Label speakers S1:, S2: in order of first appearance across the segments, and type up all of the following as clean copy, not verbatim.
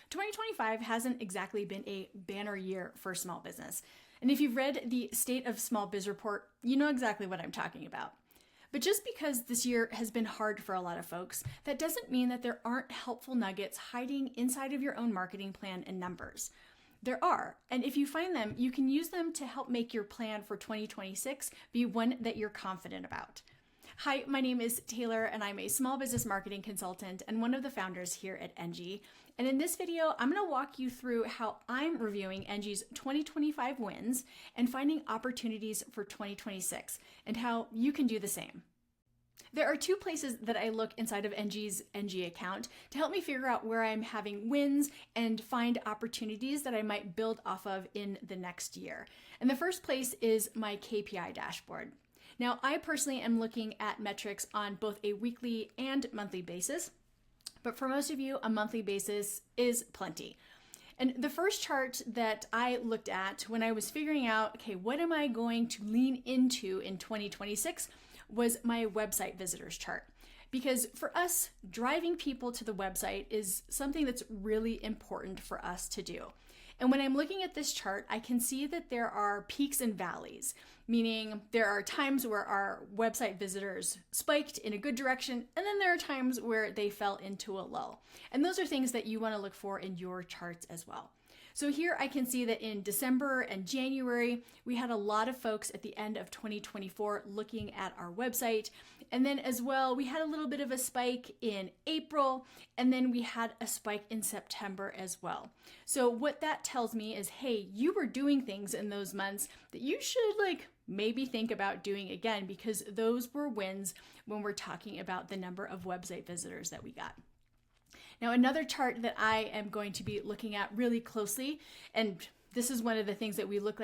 S1: 2025 hasn't exactly been a banner year for small business. And if you've read the State of Small Biz report, you know exactly what I'm talking about. But just because this year has been hard for a lot of folks, that doesn't mean that there aren't helpful nuggets hiding inside of your own marketing plan and numbers. There are, and if you find them, you can use them to help make your plan for 2026 be one that you're confident about. Hi, my name is Taylor, and I'm a small business marketing consultant and one of the founders here at Enji. And in this video, I'm going to walk you through how I'm reviewing Enji's 2025 wins and finding opportunities for 2026 and how you can do the same. There are two places that I look inside of Enji's Enji account to help me figure out where I'm having wins and find opportunities that I might build off of in the next year. And the first place is my KPI dashboard. Now, I personally am looking at metrics on both a weekly and monthly basis, but for most of you, a monthly basis is plenty. And the first chart that I looked at when I was figuring out, okay, what am I going to lean into in 2026 was my website visitors chart. Because for us, driving people to the website is something that's really important for us to do. And when I'm looking at this chart, I can see that there are peaks and valleys, meaning there are times where our website visitors spiked in a good direction, and then there are times where they fell into a lull. And those are things that you want to look for in your charts as well. So here I can see that in December and January, we had a lot of folks at the end of 2024 looking at our website. And then as well, we had a little bit of a spike in April, and then we had a spike in September as well. So what that tells me is, hey, you were doing things in those months that you should maybe think about doing again, because those were wins when we're talking about the number of website visitors that we got. Now, another chart that I am going to be looking at really closely, and this is one of the things that we look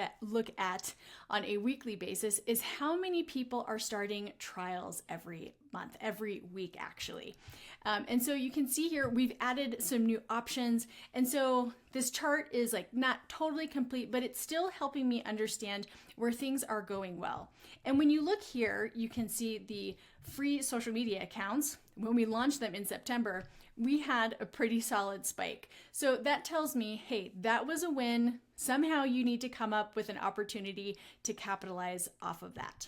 S1: at on a weekly basis, is how many people are starting trials every month, every week actually. And so you can see here, we've added some new options. And so this chart is not totally complete, but it's still helping me understand where things are going well. And when you look here, you can see the free social media accounts. When we launched them in September, we had a pretty solid spike. So that tells me, hey, that was a win. Somehow you need to come up with an opportunity to capitalize off of that.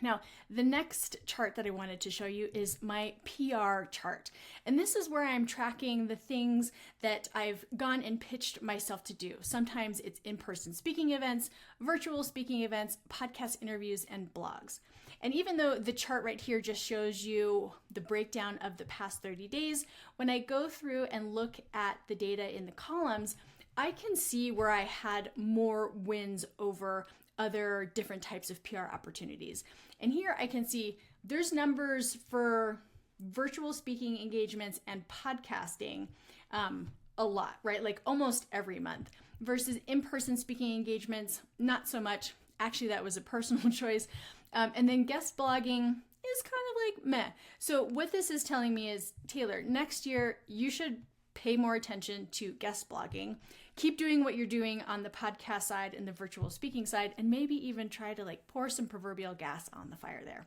S1: Now, the next chart that I wanted to show you is my PR chart. And this is where I'm tracking the things that I've gone and pitched myself to do. Sometimes it's in-person speaking events, virtual speaking events, podcast interviews, and blogs. And even though the chart right here just shows you the breakdown of the past 30 days, when I go through and look at the data in the columns, I can see where I had more wins over other different types of PR opportunities. And here I can see there's numbers for virtual speaking engagements and podcasting a lot, right? Almost every month, versus in-person speaking engagements, not so much. Actually, that was a personal choice. And then guest blogging is kind of meh. So what this is telling me is, Taylor, next year you should pay more attention to guest blogging. Keep doing what you're doing on the podcast side and the virtual speaking side, and maybe even try to pour some proverbial gas on the fire there.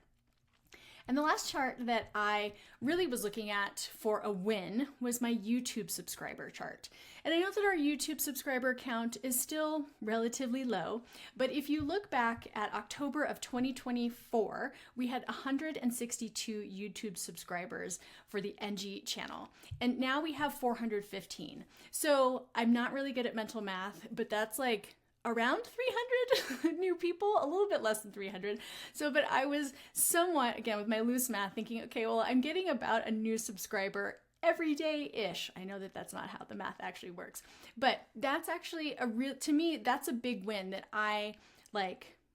S1: And the last chart that I really was looking at for a win was my YouTube subscriber chart. And I know that our YouTube subscriber count is still relatively low, but if you look back at October of 2024, we had 162 YouTube subscribers for the Enji channel. And now we have 415. So I'm not really good at mental math, but that's around 300 new people, a little bit less than 300. But I was somewhat, again, with my loose math, thinking, okay, well, I'm getting about a new subscriber every day-ish. I know that that's not how the math actually works, but that's actually to me, that's a big win that I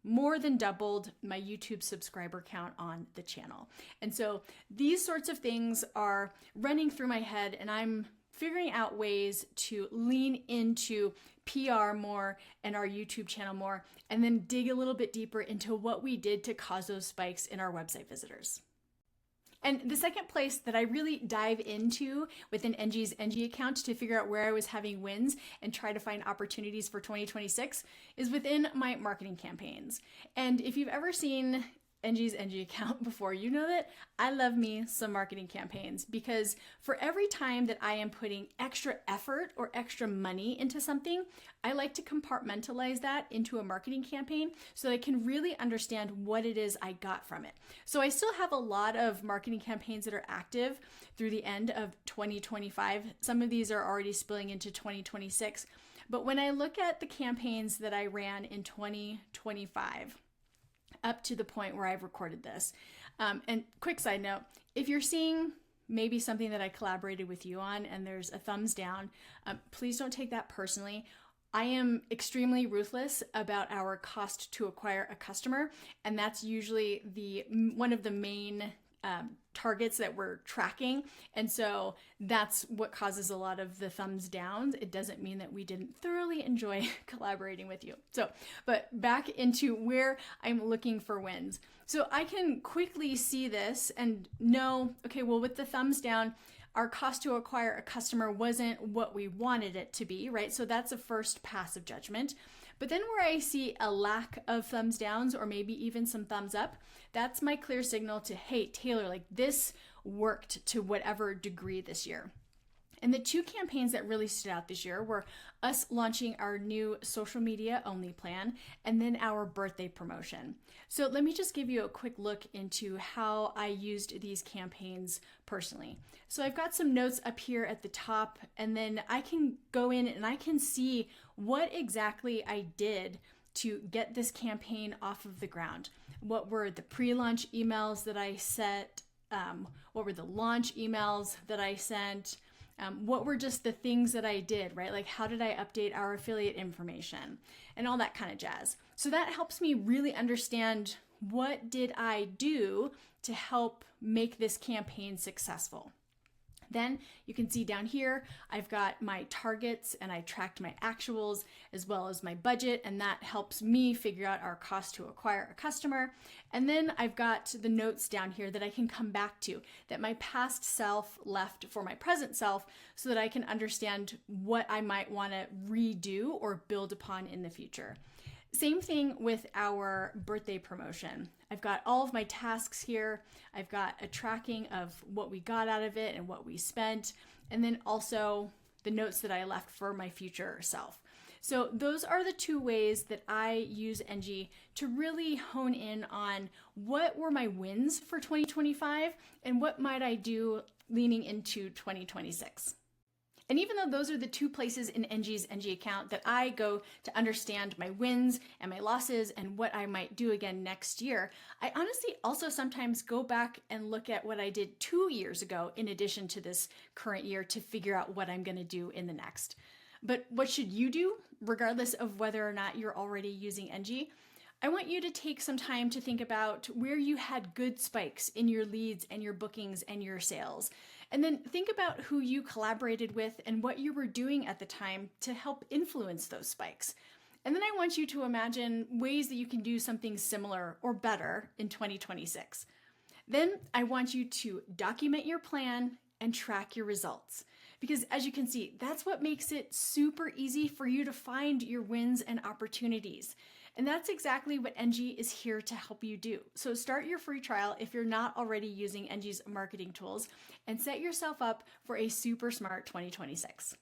S1: more than doubled my YouTube subscriber count on the channel. And so these sorts of things are running through my head, and I'm figuring out ways to lean into PR more and our YouTube channel more, and then dig a little bit deeper into what we did to cause those spikes in our website visitors. And the second place that I really dive into within Enji's Enji account to figure out where I was having wins and try to find opportunities for 2026 is within my marketing campaigns. And if you've ever seen Enji's Enji account before, you know that I love me some marketing campaigns, because for every time that I am putting extra effort or extra money into something, I like to compartmentalize that into a marketing campaign so that I can really understand what it is I got from it. So I still have a lot of marketing campaigns that are active through the end of 2025. Some of these are already spilling into 2026. But when I look at the campaigns that I ran in 2025, up to the point where I've recorded this. And quick side note, if you're seeing maybe something that I collaborated with you on and there's a thumbs down, please don't take that personally. I am extremely ruthless about our cost to acquire a customer, and that's usually one of the main targets that we're tracking. And so that's what causes a lot of the thumbs downs. It doesn't mean that we didn't thoroughly enjoy collaborating with you. So, but back into where I'm looking for wins. So I can quickly see this and know, okay, well, with the thumbs down, our cost to acquire a customer wasn't what we wanted it to be, right? So that's a first pass of judgment. But then where I see a lack of thumbs downs or maybe even some thumbs up, that's my clear signal to, hey, Tayler, like this worked to whatever degree this year. And the two campaigns that really stood out this year were us launching our new social media only plan and then our birthday promotion. So let me just give you a quick look into how I used these campaigns personally. So I've got some notes up here at the top, and then I can go in and I can see what exactly I did to get this campaign off of the ground. What were the pre-launch emails that I set? What were the launch emails that I sent? What were just the things that I did, right? Like how did I update our affiliate information and all that kind of jazz. So that helps me really understand what did I do to help make this campaign successful. Then you can see down here, I've got my targets and I tracked my actuals as well as my budget, and that helps me figure out our cost to acquire a customer. And then I've got the notes down here that I can come back to that my past self left for my present self so that I can understand what I might want to redo or build upon in the future. Same thing with our birthday promotion. I've got all of my tasks here. I've got a tracking of what we got out of it and what we spent, and then also the notes that I left for my future self. So those are the two ways that I use Enji to really hone in on what were my wins for 2025 and what might I do leaning into 2026. And even though those are the two places in Enji's Enji account that I go to understand my wins and my losses and what I might do again next year, I honestly also sometimes go back and look at what I did 2 years ago in addition to this current year to figure out what I'm going to do in the next. But what should you do, regardless of whether or not you're already using Enji? I want you to take some time to think about where you had good spikes in your leads and your bookings and your sales. And then think about who you collaborated with and what you were doing at the time to help influence those spikes. And then I want you to imagine ways that you can do something similar or better in 2026. Then I want you to document your plan and track your results. Because as you can see, that's what makes it super easy for you to find your wins and opportunities. And that's exactly what Enji is here to help you do. So start your free trial if you're not already using Enji's marketing tools and set yourself up for a super smart 2026.